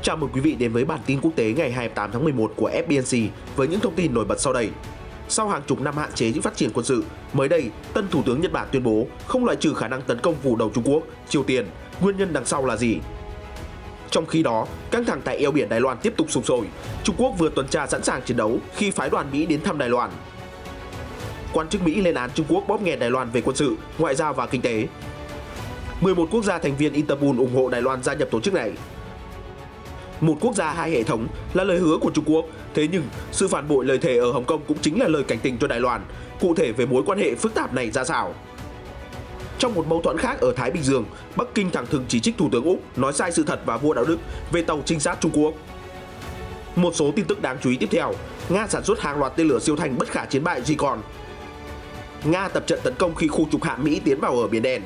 Chào mừng quý vị đến với bản tin quốc tế ngày 28 tháng 11 của FBNC với những thông tin nổi bật sau đây. Sau hàng chục năm hạn chế những phát triển quân sự, mới đây, tân Thủ tướng Nhật Bản tuyên bố không loại trừ khả năng tấn công phủ đầu Trung Quốc, Triều Tiên. Nguyên nhân đằng sau là gì? Trong khi đó, căng thẳng tại eo biển Đài Loan tiếp tục sục sôi. Trung Quốc vừa tuần tra sẵn sàng chiến đấu khi phái đoàn Mỹ đến thăm Đài Loan. Quan chức Mỹ lên án Trung Quốc bóp nghẹt Đài Loan về quân sự, ngoại giao và kinh tế. 11 quốc gia thành viên Interpol ủng hộ Đài Loan gia nhập tổ chức này. Một quốc gia hai hệ thống là lời hứa của Trung Quốc, thế nhưng sự phản bội lời thề ở Hồng Kông cũng chính là lời cảnh tỉnh cho Đài Loan. Cụ thể về mối quan hệ phức tạp này ra sao? Trong một mâu thuẫn khác ở Thái Bình Dương, Bắc Kinh thẳng thừng chỉ trích Thủ tướng Úc nói sai sự thật và vua đạo đức về tàu trinh sát Trung Quốc. Một số tin tức đáng chú ý tiếp theo: Nga sản xuất hàng loạt tên lửa siêu thanh bất khả chiến bại Zircon. Nga tập trận tấn công khi khu trục hạm Mỹ tiến vào ở Biển Đen.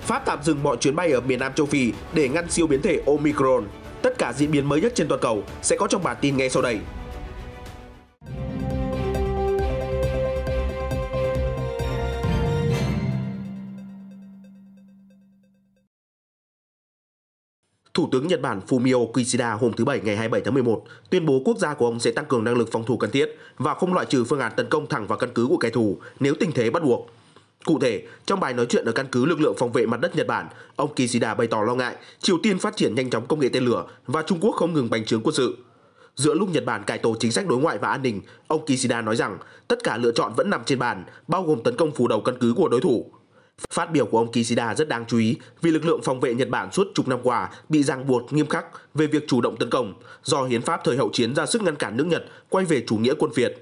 Pháp tạm dừng mọi chuyến bay ở miền Nam châu Phi để ngăn siêu biến thể Omicron. Tất cả diễn biến mới nhất trên toàn cầu sẽ có trong bản tin ngay sau đây. Thủ tướng Nhật Bản Fumio Kishida hôm thứ Bảy ngày 27 tháng 11 tuyên bố quốc gia của ông sẽ tăng cường năng lực phòng thủ cần thiết và không loại trừ phương án tấn công thẳng vào căn cứ của kẻ thù nếu tình thế bắt buộc. Cụ thể, trong bài nói chuyện ở căn cứ lực lượng phòng vệ mặt đất Nhật Bản, ông Kishida bày tỏ lo ngại Triều Tiên phát triển nhanh chóng công nghệ tên lửa và Trung Quốc không ngừng bành trướng quân sự. Giữa lúc Nhật Bản cải tổ chính sách đối ngoại và an ninh, ông Kishida nói rằng tất cả lựa chọn vẫn nằm trên bàn, bao gồm tấn công phủ đầu căn cứ của đối thủ. Phát biểu của ông Kishida rất đáng chú ý vì lực lượng phòng vệ Nhật Bản suốt chục năm qua bị ràng buộc nghiêm khắc về việc chủ động tấn công do hiến pháp thời hậu chiến ra sức ngăn cản nước Nhật quay về chủ nghĩa quân phiệt.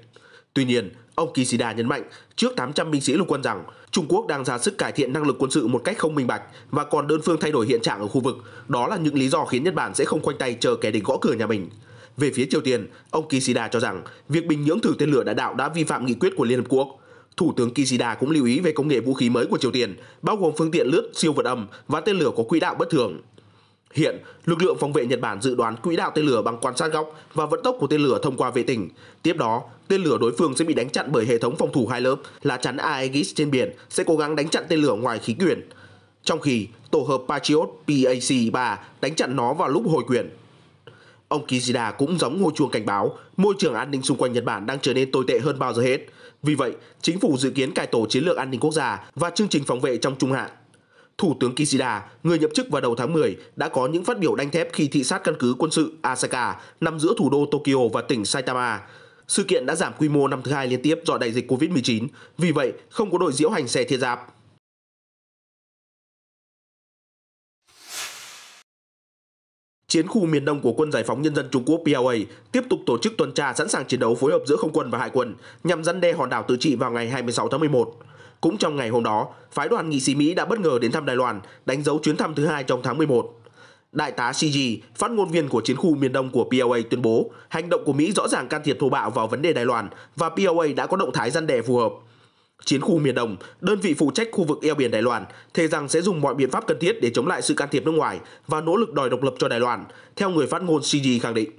Tuy nhiên, ông Kishida nhấn mạnh trước 800 binh sĩ lục quân rằng Trung Quốc đang ra sức cải thiện năng lực quân sự một cách không minh bạch và còn đơn phương thay đổi hiện trạng ở khu vực. Đó là những lý do khiến Nhật Bản sẽ không khoanh tay chờ kẻ địch gõ cửa nhà mình. Về phía Triều Tiên, ông Kishida cho rằng việc Bình Nhưỡng thử tên lửa đạn đạo đã vi phạm nghị quyết của Liên Hợp Quốc. Thủ tướng Kishida cũng lưu ý về công nghệ vũ khí mới của Triều Tiên, bao gồm phương tiện lướt siêu vượt âm và tên lửa có quỹ đạo bất thường. Hiện, lực lượng phòng vệ Nhật Bản dự đoán quỹ đạo tên lửa bằng quan sát góc và vận tốc của tên lửa thông qua vệ tinh. Tiếp đó, tên lửa đối phương sẽ bị đánh chặn bởi hệ thống phòng thủ hai lớp lá chắn Aegis trên biển sẽ cố gắng đánh chặn tên lửa ngoài khí quyển, trong khi tổ hợp Patriot PAC-3 đánh chặn nó vào lúc hồi quyển. Ông Kishida cũng giống hồi chuông cảnh báo môi trường an ninh xung quanh Nhật Bản đang trở nên tồi tệ hơn bao giờ hết. Vì vậy, chính phủ dự kiến cải tổ chiến lược an ninh quốc gia và chương trình phòng vệ trong trung hạn. Thủ tướng Kishida, người nhậm chức vào đầu tháng 10, đã có những phát biểu đanh thép khi thị sát căn cứ quân sự Asaka nằm giữa thủ đô Tokyo và tỉnh Saitama. Sự kiện đã giảm quy mô năm thứ hai liên tiếp do đại dịch Covid-19, vì vậy không có đội diễu hành xe thiết giáp. Chiến khu miền Đông của Quân Giải phóng Nhân dân Trung Quốc PLA tiếp tục tổ chức tuần tra sẵn sàng chiến đấu phối hợp giữa không quân và hải quân nhằm răn đe hòn đảo tự trị vào ngày 26 tháng 11. Cũng trong ngày hôm đó, phái đoàn nghị sĩ Mỹ đã bất ngờ đến thăm Đài Loan, đánh dấu chuyến thăm thứ hai trong tháng 11. Đại tá CG, phát ngôn viên của chiến khu miền Đông của PLA tuyên bố, hành động của Mỹ rõ ràng can thiệp thô bạo vào vấn đề Đài Loan và PLA đã có động thái răn đe phù hợp. Chiến khu miền Đông, đơn vị phụ trách khu vực eo biển Đài Loan, thề rằng sẽ dùng mọi biện pháp cần thiết để chống lại sự can thiệp nước ngoài và nỗ lực đòi độc lập cho Đài Loan, theo người phát ngôn CG khẳng định.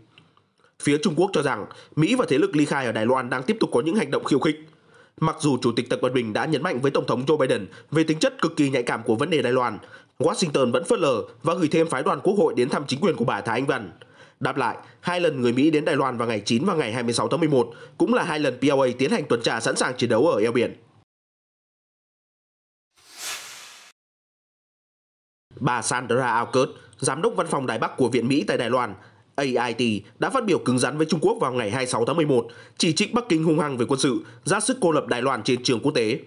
Phía Trung Quốc cho rằng Mỹ và thế lực ly khai ở Đài Loan đang tiếp tục có những hành động khiêu khích. Mặc dù Chủ tịch Tập Cận Bình đã nhấn mạnh với Tổng thống Joe Biden về tính chất cực kỳ nhạy cảm của vấn đề Đài Loan, Washington vẫn phớt lờ và gửi thêm phái đoàn Quốc hội đến thăm chính quyền của bà Thái Anh Văn. Đáp lại, hai lần người Mỹ đến Đài Loan vào ngày 9 và ngày 26 tháng 11 cũng là hai lần PLA tiến hành tuần tra sẵn sàng chiến đấu ở eo biển. Bà Sandra Alcott, giám đốc văn phòng Đài Bắc của Viện Mỹ tại Đài Loan, AIT, đã phát biểu cứng rắn với Trung Quốc vào ngày 26 tháng 11, chỉ trích Bắc Kinh hung hăng về quân sự, ra sức cô lập Đài Loan trên trường quốc tế.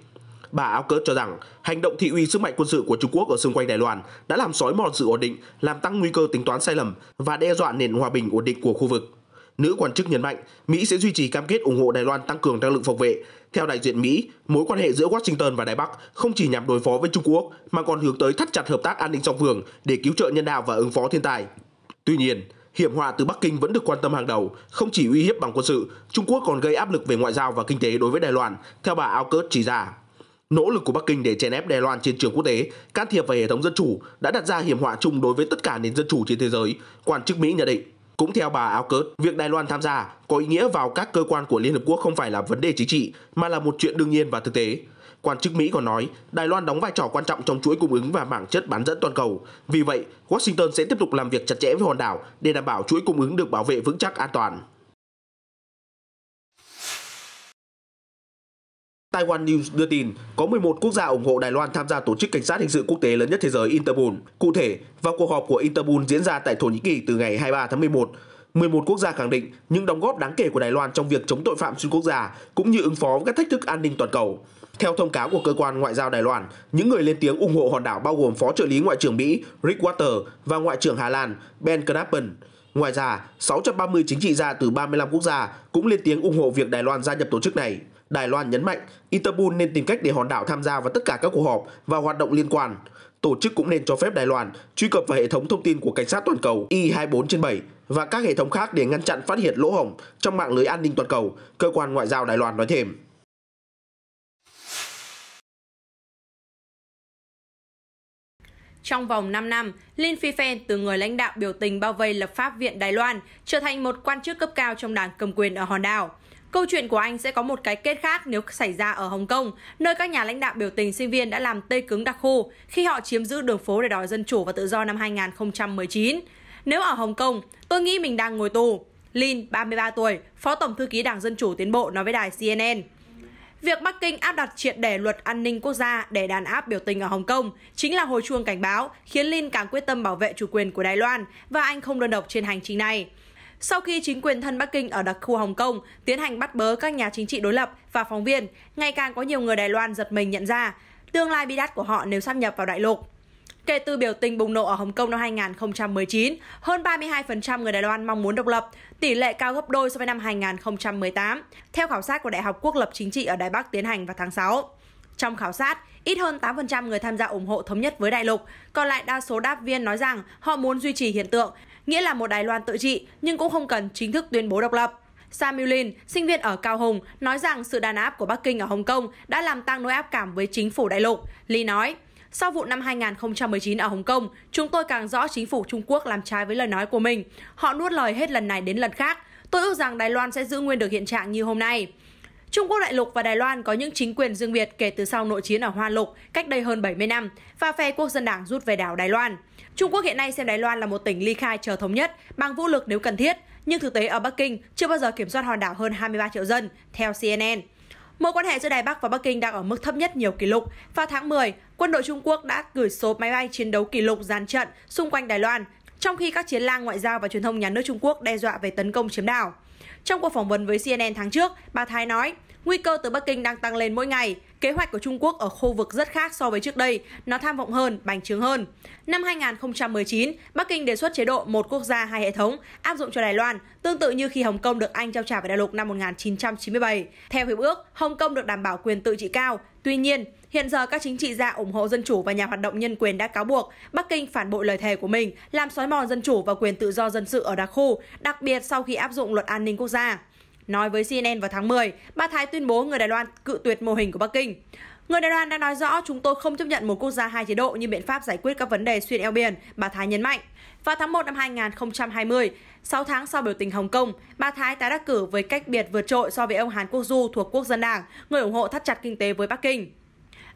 Bà Alcott cho rằng hành động thị uy sức mạnh quân sự của Trung Quốc ở xung quanh Đài Loan đã làm xói mòn sự ổn định, làm tăng nguy cơ tính toán sai lầm và đe dọa nền hòa bình ổn định của khu vực. Nữ quan chức nhấn mạnh Mỹ sẽ duy trì cam kết ủng hộ Đài Loan tăng cường năng lực phòng vệ. Theo đại diện Mỹ, mối quan hệ giữa Washington và Đài Bắc không chỉ nhằm đối phó với Trung Quốc mà còn hướng tới thắt chặt hợp tác an ninh song phương để cứu trợ nhân đạo và ứng phó thiên tai. Tuy nhiên, hiểm họa từ Bắc Kinh vẫn được quan tâm hàng đầu, không chỉ uy hiếp bằng quân sự, Trung Quốc còn gây áp lực về ngoại giao và kinh tế đối với Đài Loan, theo bà Alcott chỉ ra. Nỗ lực của Bắc Kinh để chèn ép Đài Loan trên trường quốc tế, can thiệp vào hệ thống dân chủ đã đặt ra hiểm họa chung đối với tất cả nền dân chủ trên thế giới, quan chức Mỹ nhận định. Cũng theo bà Auckert, việc Đài Loan tham gia có ý nghĩa vào các cơ quan của Liên Hợp Quốc không phải là vấn đề chính trị, mà là một chuyện đương nhiên và thực tế. Quan chức Mỹ còn nói, Đài Loan đóng vai trò quan trọng trong chuỗi cung ứng và mảng chất bán dẫn toàn cầu. Vì vậy, Washington sẽ tiếp tục làm việc chặt chẽ với hòn đảo để đảm bảo chuỗi cung ứng được bảo vệ vững chắc an toàn. Taiwan News đưa tin, có 11 quốc gia ủng hộ Đài Loan tham gia tổ chức cảnh sát hình sự quốc tế lớn nhất thế giới Interpol. Cụ thể, vào cuộc họp của Interpol diễn ra tại Thổ Nhĩ Kỳ từ ngày 23 tháng 11, 11 quốc gia khẳng định những đóng góp đáng kể của Đài Loan trong việc chống tội phạm xuyên quốc gia cũng như ứng phó với các thách thức an ninh toàn cầu. Theo thông cáo của cơ quan ngoại giao Đài Loan, những người lên tiếng ủng hộ hòn đảo bao gồm Phó trợ lý Ngoại trưởng Mỹ Rick Water và Ngoại trưởng Hà Lan Ben Knappen. Ngoài ra, 630 chính trị gia từ 35 quốc gia cũng lên tiếng ủng hộ việc Đài Loan gia nhập tổ chức này. Đài Loan nhấn mạnh, Interpol nên tìm cách để hòn đảo tham gia vào tất cả các cuộc họp và hoạt động liên quan. Tổ chức cũng nên cho phép Đài Loan truy cập vào hệ thống thông tin của cảnh sát toàn cầu I24/7 và các hệ thống khác để ngăn chặn phát hiện lỗ hổng trong mạng lưới an ninh toàn cầu, cơ quan ngoại giao Đài Loan nói thêm. Trong vòng 5 năm, Lin Phi-phen từ người lãnh đạo biểu tình bao vây lập pháp viện Đài Loan trở thành một quan chức cấp cao trong đảng cầm quyền ở hòn đảo. Câu chuyện của anh sẽ có một cái kết khác nếu xảy ra ở Hồng Kông, nơi các nhà lãnh đạo biểu tình sinh viên đã làm tê cứng đặc khu khi họ chiếm giữ đường phố để đòi dân chủ và tự do năm 2019. Nếu ở Hồng Kông, tôi nghĩ mình đang ngồi tù. Lin, 33 tuổi, Phó Tổng thư ký Đảng Dân Chủ Tiến bộ nói với đài CNN. Việc Bắc Kinh áp đặt triệt để luật an ninh quốc gia để đàn áp biểu tình ở Hồng Kông chính là hồi chuông cảnh báo khiến Lin càng quyết tâm bảo vệ chủ quyền của Đài Loan và anh không đơn độc trên hành trình này. Sau khi chính quyền thân Bắc Kinh ở đặc khu Hồng Kông tiến hành bắt bớ các nhà chính trị đối lập và phóng viên, ngày càng có nhiều người Đài Loan giật mình nhận ra tương lai bi đát của họ nếu sáp nhập vào đại lục. Kể từ biểu tình bùng nổ ở Hồng Kông năm 2019, hơn 32% người Đài Loan mong muốn độc lập, tỷ lệ cao gấp đôi so với năm 2018, theo khảo sát của Đại học Quốc lập Chính trị ở Đài Bắc tiến hành vào tháng 6. Trong khảo sát, ít hơn 8% người tham gia ủng hộ thống nhất với đại lục, còn lại đa số đáp viên nói rằng họ muốn duy trì hiện tượng, nghĩa là một Đài Loan tự trị nhưng cũng không cần chính thức tuyên bố độc lập. Samuel Lin, sinh viên ở Cao Hùng, nói rằng sự đàn áp của Bắc Kinh ở Hồng Kông đã làm tăng nỗi áp cảm với chính phủ đại lục. Lee nói, sau vụ năm 2019 ở Hồng Kông, chúng tôi càng rõ chính phủ Trung Quốc làm trái với lời nói của mình. Họ nuốt lời hết lần này đến lần khác. Tôi ước rằng Đài Loan sẽ giữ nguyên được hiện trạng như hôm nay. Trung Quốc đại lục và Đài Loan có những chính quyền riêng biệt kể từ sau nội chiến ở Hoa Lục cách đây hơn 70 năm và phe Quốc dân đảng rút về đảo Đài Loan. Trung Quốc hiện nay xem Đài Loan là một tỉnh ly khai chờ thống nhất bằng vũ lực nếu cần thiết, nhưng thực tế ở Bắc Kinh chưa bao giờ kiểm soát hòn đảo hơn 23 triệu dân, theo CNN. Mối quan hệ giữa Đài Bắc và Bắc Kinh đang ở mức thấp nhất nhiều kỷ lục. Vào tháng 10, quân đội Trung Quốc đã gửi số máy bay chiến đấu kỷ lục dàn trận xung quanh Đài Loan, trong khi các chiến lang ngoại giao và truyền thông nhà nước Trung Quốc đe dọa về tấn công chiếm đảo. Trong cuộc phỏng vấn với CNN tháng trước, bà Thái nói, nguy cơ từ Bắc Kinh đang tăng lên mỗi ngày. Kế hoạch của Trung Quốc ở khu vực rất khác so với trước đây, nó tham vọng hơn, bành trướng hơn. Năm 2019, Bắc Kinh đề xuất chế độ một quốc gia hai hệ thống áp dụng cho Đài Loan, tương tự như khi Hồng Kông được Anh trao trả về đại lục năm 1997. Theo hiệp ước, Hồng Kông được đảm bảo quyền tự trị cao. Tuy nhiên, hiện giờ các chính trị gia ủng hộ dân chủ và nhà hoạt động nhân quyền đã cáo buộc Bắc Kinh phản bội lời thề của mình, làm xói mòn dân chủ và quyền tự do dân sự ở đặc khu, đặc biệt sau khi áp dụng luật an ninh quốc gia. Nói với CNN vào tháng 10, bà Thái tuyên bố người Đài Loan cự tuyệt mô hình của Bắc Kinh. Người Đài Loan đã nói rõ chúng tôi không chấp nhận một quốc gia hai chế độ như biện pháp giải quyết các vấn đề xuyên eo biển, bà Thái nhấn mạnh. Vào tháng 1 năm 2020, 6 tháng sau biểu tình Hồng Kông, bà Thái tái đắc cử với cách biệt vượt trội so với ông Hàn Quốc Du thuộc Quốc dân đảng, người ủng hộ thắt chặt kinh tế với Bắc Kinh.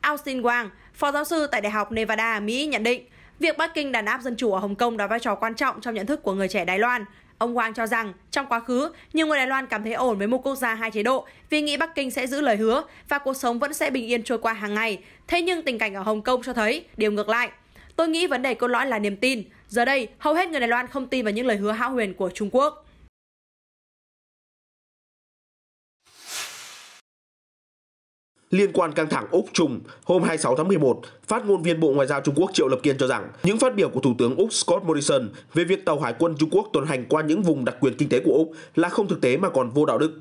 Austin Wang, phó giáo sư tại Đại học Nevada, Mỹ nhận định, việc Bắc Kinh đàn áp dân chủ ở Hồng Kông đóng vai trò quan trọng trong nhận thức của người trẻ Đài Loan. Ông Wang cho rằng, trong quá khứ, nhiều người Đài Loan cảm thấy ổn với một quốc gia hai chế độ vì nghĩ Bắc Kinh sẽ giữ lời hứa và cuộc sống vẫn sẽ bình yên trôi qua hàng ngày. Thế nhưng tình cảnh ở Hồng Kông cho thấy điều ngược lại. Tôi nghĩ vấn đề cốt lõi là niềm tin. Giờ đây, hầu hết người Đài Loan không tin vào những lời hứa hão huyền của Trung Quốc. Liên quan căng thẳng Úc-Trung, hôm 26 tháng 11, phát ngôn viên Bộ Ngoại giao Trung Quốc Triệu Lập Kiên cho rằng những phát biểu của Thủ tướng Úc Scott Morrison về việc tàu hải quân Trung Quốc tuần hành qua những vùng đặc quyền kinh tế của Úc là không thực tế mà còn vô đạo đức.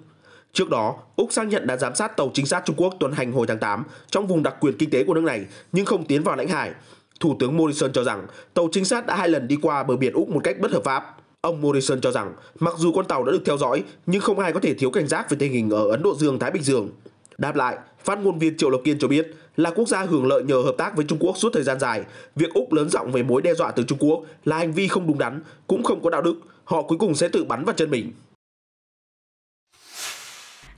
Trước đó, Úc xác nhận đã giám sát tàu trinh sát Trung Quốc tuần hành hồi tháng 8 trong vùng đặc quyền kinh tế của nước này nhưng không tiến vào lãnh hải. Thủ tướng Morrison cho rằng tàu trinh sát đã 2 lần đi qua bờ biển Úc một cách bất hợp pháp. Ông Morrison cho rằng mặc dù con tàu đã được theo dõi nhưng không ai có thể thiếu cảnh giác về tình hình ở Ấn Độ Dương-Thái Bình Dương. Đáp lại, phát ngôn viên Triệu Lập Kiên cho biết là quốc gia hưởng lợi nhờ hợp tác với Trung Quốc suốt thời gian dài. Việc Úc lớn giọng về mối đe dọa từ Trung Quốc là hành vi không đúng đắn, cũng không có đạo đức. họ cuối cùng sẽ tự bắn vào chân mình.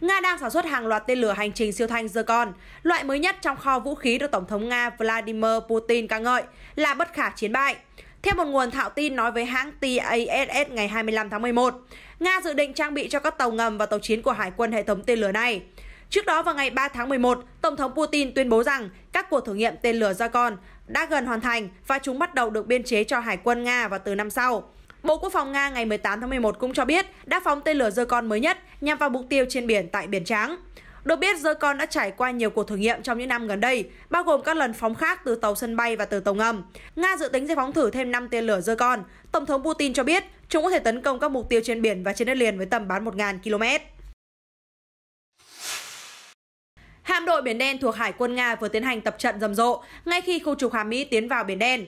Nga đang sản xuất hàng loạt tên lửa hành trình siêu thanh Zircon, loại mới nhất trong kho vũ khí được Tổng thống Nga Vladimir Putin ca ngợi là bất khả chiến bại. Theo một nguồn thạo tin nói với hãng TASS ngày 25 tháng 11, Nga dự định trang bị cho các tàu ngầm và tàu chiến của Hải quân hệ thống tên lửa này. Trước đó vào ngày 3 tháng 11, Tổng thống Putin tuyên bố rằng các cuộc thử nghiệm tên lửa Zircon đã gần hoàn thành và chúng bắt đầu được biên chế cho Hải quân Nga vào từ năm sau. Bộ Quốc phòng Nga ngày 18 tháng 11 cũng cho biết đã phóng tên lửa Zircon mới nhất nhằm vào mục tiêu trên biển tại Biển Trắng. Được biết, Zircon đã trải qua nhiều cuộc thử nghiệm trong những năm gần đây, bao gồm các lần phóng khác từ tàu sân bay và từ tàu ngầm. Nga dự tính sẽ phóng thử thêm 5 tên lửa Zircon. Tổng thống Putin cho biết chúng có thể tấn công các mục tiêu trên biển và trên đất liền với tầm bắn 1.000 km. Hạm đội Biển Đen thuộc Hải quân Nga vừa tiến hành tập trận rầm rộ ngay khi khu trục hạm Mỹ tiến vào Biển Đen.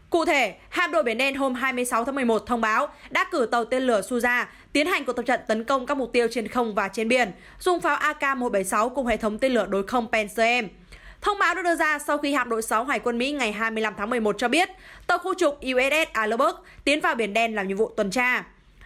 Cụ thể, hạm đội Biển Đen hôm 26 tháng 11 thông báo đã cử tàu tên lửa Suza tiến hành cuộc tập trận tấn công các mục tiêu trên không và trên biển, dùng pháo AK-176 cùng hệ thống tên lửa đối không Pantsir-M. Thông báo được đưa ra sau khi hạm đội 6 Hải quân Mỹ ngày 25 tháng 11 cho biết tàu khu trục USS Alberg tiến vào Biển Đen làm nhiệm vụ tuần tra.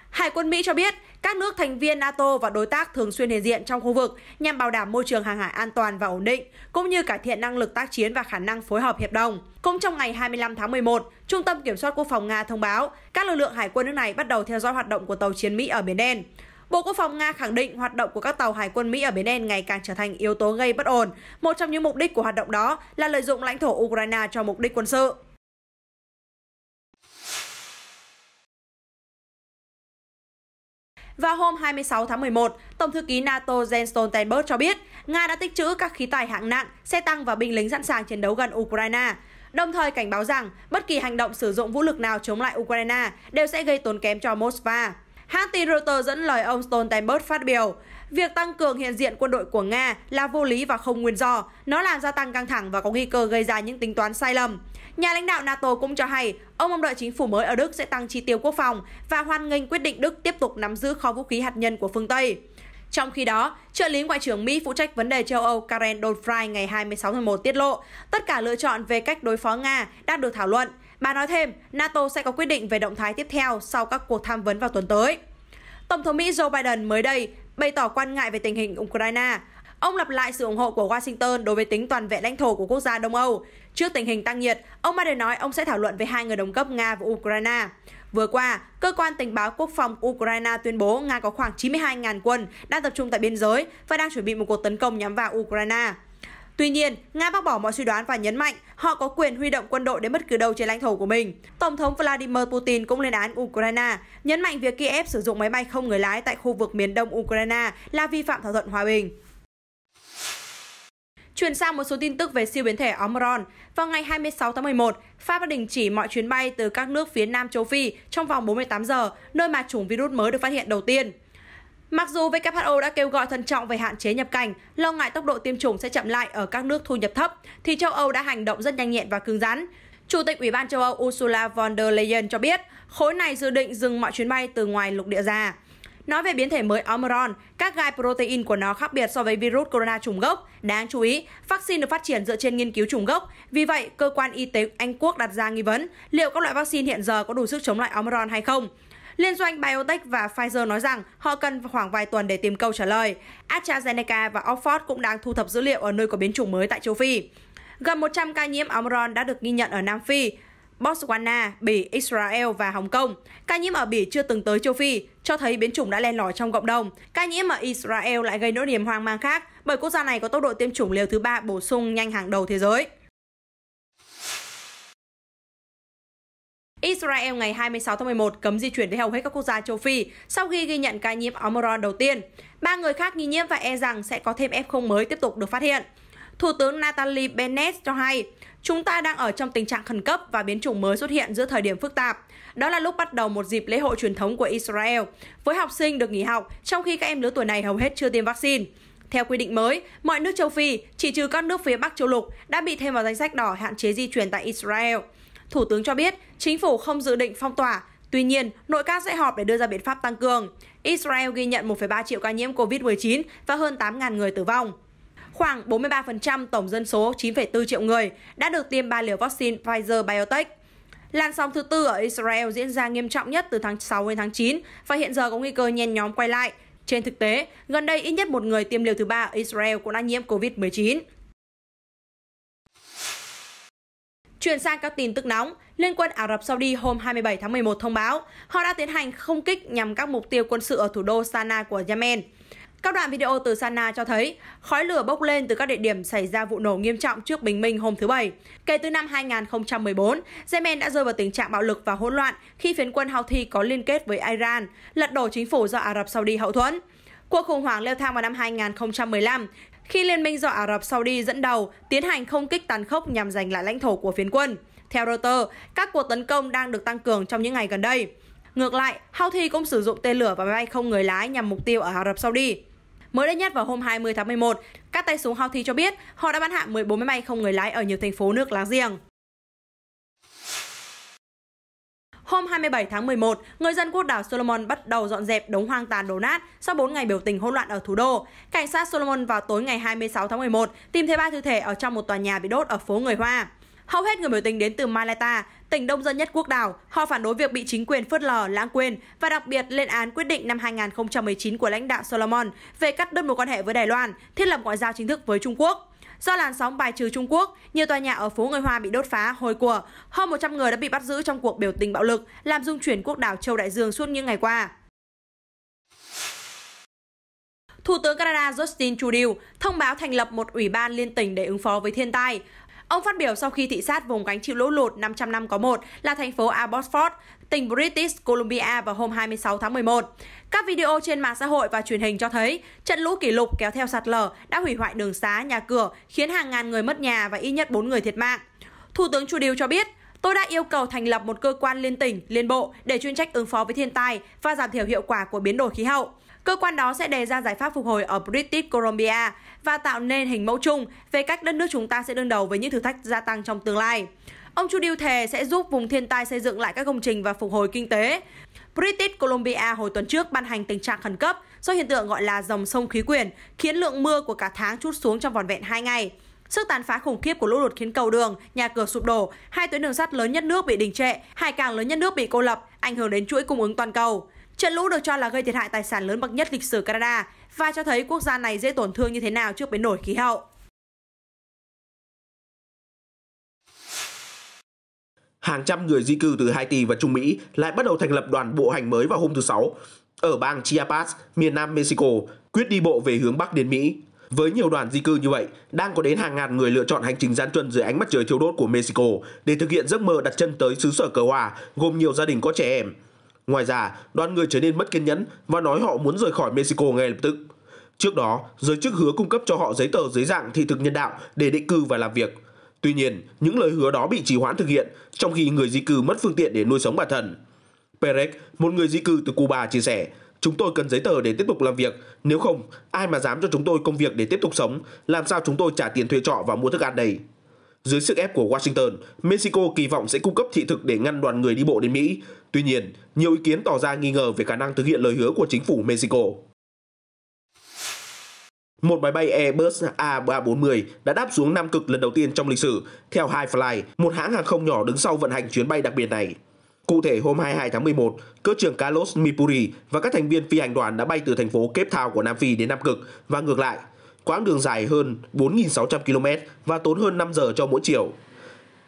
Hải quân Mỹ cho biết các nước thành viên NATO và đối tác thường xuyên hiện diện trong khu vực nhằm bảo đảm môi trường hàng hải an toàn và ổn định, cũng như cải thiện năng lực tác chiến và khả năng phối hợp hiệp đồng. Cũng trong ngày 25 tháng 11, Trung tâm Kiểm soát Quốc phòng Nga thông báo các lực lượng hải quân nước này bắt đầu theo dõi hoạt động của tàu chiến Mỹ ở Biển Đen. Bộ Quốc phòng Nga khẳng định hoạt động của các tàu hải quân Mỹ ở Biển Đen ngày càng trở thành yếu tố gây bất ổn. Một trong những mục đích của hoạt động đó là lợi dụng lãnh thổ Ukraine cho mục đích quân sự. Vào hôm 26 tháng 11, Tổng thư ký NATO Jens Stoltenberg cho biết Nga đã tích trữ các khí tài hạng nặng, xe tăng và binh lính sẵn sàng chiến đấu gần Ukraine, đồng thời cảnh báo rằng bất kỳ hành động sử dụng vũ lực nào chống lại Ukraine đều sẽ gây tốn kém cho Moscow. Hãng tin Reuters dẫn lời ông Stoltenberg phát biểu, việc tăng cường hiện diện quân đội của Nga là vô lý và không nguyên do, nó làm gia tăng căng thẳng và có nguy cơ gây ra những tính toán sai lầm. Nhà lãnh đạo NATO cũng cho hay, ông mong đợi chính phủ mới ở Đức sẽ tăng chi tiêu quốc phòng và hoan nghênh quyết định Đức tiếp tục nắm giữ kho vũ khí hạt nhân của phương Tây. Trong khi đó, trợ lý Ngoại trưởng Mỹ phụ trách vấn đề châu Âu Karen Donfry ngày 26 tháng 1 tiết lộ, tất cả lựa chọn về cách đối phó Nga đang được thảo luận. Bà nói thêm, NATO sẽ có quyết định về động thái tiếp theo sau các cuộc tham vấn vào tuần tới. Tổng thống Mỹ Joe Biden mới đây bày tỏ quan ngại về tình hình Ukraine. Ông lặp lại sự ủng hộ của Washington đối với tính toàn vẹn lãnh thổ của quốc gia Đông Âu. Trước tình hình tăng nhiệt, ông Biden nói ông sẽ thảo luận với hai người đồng cấp Nga và Ukraine. Vừa qua, Cơ quan Tình báo Quốc phòng Ukraine tuyên bố Nga có khoảng 92.000 quân đang tập trung tại biên giới và đang chuẩn bị một cuộc tấn công nhắm vào Ukraine. Tuy nhiên, Nga bác bỏ mọi suy đoán và nhấn mạnh họ có quyền huy động quân đội đến bất cứ đâu trên lãnh thổ của mình. Tổng thống Vladimir Putin cũng lên án Ukraine, nhấn mạnh việc Kiev sử dụng máy bay không người lái tại khu vực miền đông Ukraine là vi phạm thỏa thuận hòa bình. Chuyển sang một số tin tức về siêu biến thể Omicron. Vào ngày 26 tháng 11, Pháp đã đình chỉ mọi chuyến bay từ các nước phía Nam châu Phi trong vòng 48 giờ, nơi mà chủng virus mới được phát hiện đầu tiên. Mặc dù WHO đã kêu gọi thận trọng về hạn chế nhập cảnh, lo ngại tốc độ tiêm chủng sẽ chậm lại ở các nước thu nhập thấp, thì châu Âu đã hành động rất nhanh nhẹn và cứng rắn. Chủ tịch Ủy ban châu Âu Ursula von der Leyen cho biết, khối này dự định dừng mọi chuyến bay từ ngoài lục địa ra. Nói về biến thể mới Omicron, các gai protein của nó khác biệt so với virus corona chủng gốc. Đáng chú ý, vaccine được phát triển dựa trên nghiên cứu chủng gốc. Vì vậy, cơ quan y tế Anh Quốc đặt ra nghi vấn liệu các loại vaccine hiện giờ có đủ sức chống lại Omicron hay không. Liên doanh BioNTech và Pfizer nói rằng họ cần khoảng vài tuần để tìm câu trả lời. AstraZeneca và Oxford cũng đang thu thập dữ liệu ở nơi có biến chủng mới tại châu Phi. Gần 100 ca nhiễm Omicron đã được ghi nhận ở Nam Phi, Botswana, Bỉ, Israel và Hồng Kông. Ca nhiễm ở Bỉ chưa từng tới châu Phi, cho thấy biến chủng đã len lỏi trong cộng đồng. Ca nhiễm ở Israel lại gây nỗi niềm hoang mang khác, bởi quốc gia này có tốc độ tiêm chủng liều thứ 3 bổ sung nhanh hàng đầu thế giới. Israel ngày 26 tháng 11 cấm di chuyển với hầu hết các quốc gia châu Phi sau khi ghi nhận ca nhiễm Omicron đầu tiên. 3 người khác nghi nhiễm và e rằng sẽ có thêm F0 mới tiếp tục được phát hiện. Thủ tướng Naftali Bennett cho hay, chúng ta đang ở trong tình trạng khẩn cấp và biến chủng mới xuất hiện giữa thời điểm phức tạp. Đó là lúc bắt đầu một dịp lễ hội truyền thống của Israel, với học sinh được nghỉ học, trong khi các em lứa tuổi này hầu hết chưa tiêm vaccine. Theo quy định mới, mọi nước châu Phi, chỉ trừ các nước phía Bắc châu lục, đã bị thêm vào danh sách đỏ hạn chế di chuyển tại Israel. Thủ tướng cho biết, chính phủ không dự định phong tỏa, tuy nhiên, nội các sẽ họp để đưa ra biện pháp tăng cường. Israel ghi nhận 1,3 triệu ca nhiễm COVID-19 và hơn 8.000 người tử vong. Khoảng 43% tổng dân số 9,4 triệu người đã được tiêm 3 liều vaccine Pfizer-BioNTech. Làn sóng thứ tư ở Israel diễn ra nghiêm trọng nhất từ tháng 6 đến tháng 9 và hiện giờ có nguy cơ nhen nhóm quay lại. Trên thực tế, gần đây ít nhất một người tiêm liều thứ 3 ở Israel cũng đã nhiễm Covid-19. Chuyển sang các tin tức nóng, Liên quân Ả Rập Saudi hôm 27 tháng 11 thông báo họ đã tiến hành không kích nhằm các mục tiêu quân sự ở thủ đô Sanaa của Yemen. Các đoạn video từ Sanaa cho thấy khói lửa bốc lên từ các địa điểm xảy ra vụ nổ nghiêm trọng trước bình minh hôm thứ Bảy. Kể từ năm 2014, Yemen đã rơi vào tình trạng bạo lực và hỗn loạn khi phiến quân Houthi có liên kết với Iran, lật đổ chính phủ do Ả Rập Saudi hậu thuẫn. Cuộc khủng hoảng leo thang vào năm 2015 khi liên minh do Ả Rập Saudi dẫn đầu tiến hành không kích tàn khốc nhằm giành lại lãnh thổ của phiến quân. Theo Reuters, các cuộc tấn công đang được tăng cường trong những ngày gần đây. Ngược lại, Houthi cũng sử dụng tên lửa và máy bay không người lái nhằm mục tiêu ở Ả Rập Saudi. Mới đây nhất vào hôm 20 tháng 11, các tay súng Houthi cho biết họ đã bắn hạ 14 máy bay không người lái ở nhiều thành phố nước láng giềng. Hôm 27 tháng 11, người dân quốc đảo Solomon bắt đầu dọn dẹp đống hoang tàn đổ nát sau 4 ngày biểu tình hỗn loạn ở thủ đô. Cảnh sát Solomon vào tối ngày 26 tháng 11 tìm thấy 3 thi thể ở trong một tòa nhà bị đốt ở phố Người Hoa. Hầu hết người biểu tình đến từ Malata, tỉnh đông dân nhất quốc đảo. Họ phản đối việc bị chính quyền phớt lờ, lãng quên và đặc biệt lên án quyết định năm 2019 của lãnh đạo Solomon về cắt đứt mối quan hệ với Đài Loan, thiết lập ngoại giao chính thức với Trung Quốc. Do làn sóng bài trừ Trung Quốc, nhiều tòa nhà ở phố Người Hoa bị đốt phá, hôi của. Hơn 100 người đã bị bắt giữ trong cuộc biểu tình bạo lực, làm rung chuyển quốc đảo Châu Đại Dương suốt những ngày qua. Thủ tướng Canada Justin Trudeau thông báo thành lập một ủy ban liên tỉnh để ứng phó với thiên tai. Ông phát biểu sau khi thị sát vùng gánh chịu lũ lụt 500 năm có một là thành phố Abbotsford, tỉnh British Columbia vào hôm 26 tháng 11. Các video trên mạng xã hội và truyền hình cho thấy trận lũ kỷ lục kéo theo sạt lở đã hủy hoại đường xá, nhà cửa, khiến hàng ngàn người mất nhà và ít nhất 4 người thiệt mạng. Thủ tướng Trudeau cho biết, tôi đã yêu cầu thành lập một cơ quan liên tỉnh, liên bộ để chuyên trách ứng phó với thiên tai và giảm thiểu hiệu quả của biến đổi khí hậu. Cơ quan đó sẽ đề ra giải pháp phục hồi ở British Columbia và tạo nên hình mẫu chung về cách đất nước chúng ta sẽ đương đầu với những thử thách gia tăng trong tương lai. Ông Trudeau thề sẽ giúp vùng thiên tai xây dựng lại các công trình và phục hồi kinh tế. British Columbia hồi tuần trước ban hành tình trạng khẩn cấp do hiện tượng gọi là dòng sông khí quyển, khiến lượng mưa của cả tháng trút xuống trong vỏn vẹn 2 ngày. Sức tàn phá khủng khiếp của lũ lụt khiến cầu đường, nhà cửa sụp đổ, 2 tuyến đường sắt lớn nhất nước bị đình trệ, hải cảng lớn nhất nước bị cô lập, ảnh hưởng đến chuỗi cung ứng toàn cầu. Trận lũ được cho là gây thiệt hại tài sản lớn bậc nhất lịch sử Canada và cho thấy quốc gia này dễ tổn thương như thế nào trước biến đổi khí hậu. Hàng trăm người di cư từ Haiti và Trung Mỹ lại bắt đầu thành lập đoàn bộ hành mới vào hôm thứ Sáu. Ở bang Chiapas, miền Nam Mexico, quyết đi bộ về hướng Bắc đến Mỹ. Với nhiều đoàn di cư như vậy, đang có đến hàng ngàn người lựa chọn hành trình gian truân dưới ánh mặt trời thiêu đốt của Mexico để thực hiện giấc mơ đặt chân tới xứ sở cờ hoa, gồm nhiều gia đình có trẻ em. Ngoài ra, đoàn người trở nên mất kiên nhẫn và nói họ muốn rời khỏi Mexico ngay lập tức. Trước đó, giới chức hứa cung cấp cho họ giấy tờ dưới dạng thị thực nhân đạo để định cư và làm việc. Tuy nhiên, những lời hứa đó bị trì hoãn thực hiện, trong khi người di cư mất phương tiện để nuôi sống bản thân. Perez, một người di cư từ Cuba chia sẻ, chúng tôi cần giấy tờ để tiếp tục làm việc, nếu không, ai mà dám cho chúng tôi công việc để tiếp tục sống, làm sao chúng tôi trả tiền thuê trọ và mua thức ăn đây? Dưới sức ép của Washington, Mexico kỳ vọng sẽ cung cấp thị thực để ngăn đoàn người đi bộ đến Mỹ. Tuy nhiên, nhiều ý kiến tỏ ra nghi ngờ về khả năng thực hiện lời hứa của chính phủ Mexico. Một máy bay Airbus A340 đã đáp xuống Nam Cực lần đầu tiên trong lịch sử, theo Highfly, một hãng hàng không nhỏ đứng sau vận hành chuyến bay đặc biệt này. Cụ thể, hôm 22 tháng 11, cơ trưởng Carlos Mipuri và các thành viên phi hành đoàn đã bay từ thành phố Cape Town của Nam Phi đến Nam Cực và ngược lại. Quãng đường dài hơn 4.600 km và tốn hơn 5 giờ cho mỗi chiều.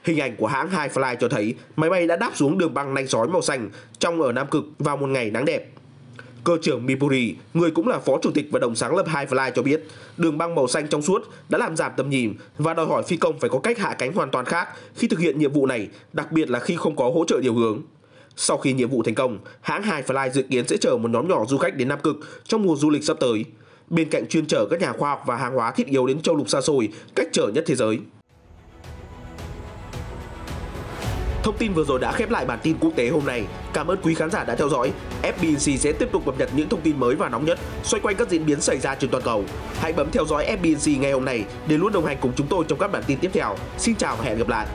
Hình ảnh của hãng Highfly cho thấy máy bay đã đáp xuống đường băng nanh sói màu xanh trong ở Nam Cực vào một ngày nắng đẹp. Cơ trưởng Mipuri, người cũng là phó chủ tịch và đồng sáng lập Highfly cho biết, đường băng màu xanh trong suốt đã làm giảm tầm nhìn và đòi hỏi phi công phải có cách hạ cánh hoàn toàn khác khi thực hiện nhiệm vụ này, đặc biệt là khi không có hỗ trợ điều hướng. Sau khi nhiệm vụ thành công, hãng Highfly dự kiến sẽ chở một nhóm nhỏ du khách đến Nam Cực trong mùa du lịch sắp tới, bên cạnh chuyên chở các nhà khoa học và hàng hóa thiết yếu đến châu lục xa xôi, cách trở nhất thế giới. Thông tin vừa rồi đã khép lại bản tin quốc tế hôm nay. Cảm ơn quý khán giả đã theo dõi. FBNC sẽ tiếp tục cập nhật những thông tin mới và nóng nhất xoay quanh các diễn biến xảy ra trên toàn cầu. Hãy bấm theo dõi FBNC ngay hôm nay để luôn đồng hành cùng chúng tôi trong các bản tin tiếp theo. Xin chào và hẹn gặp lại.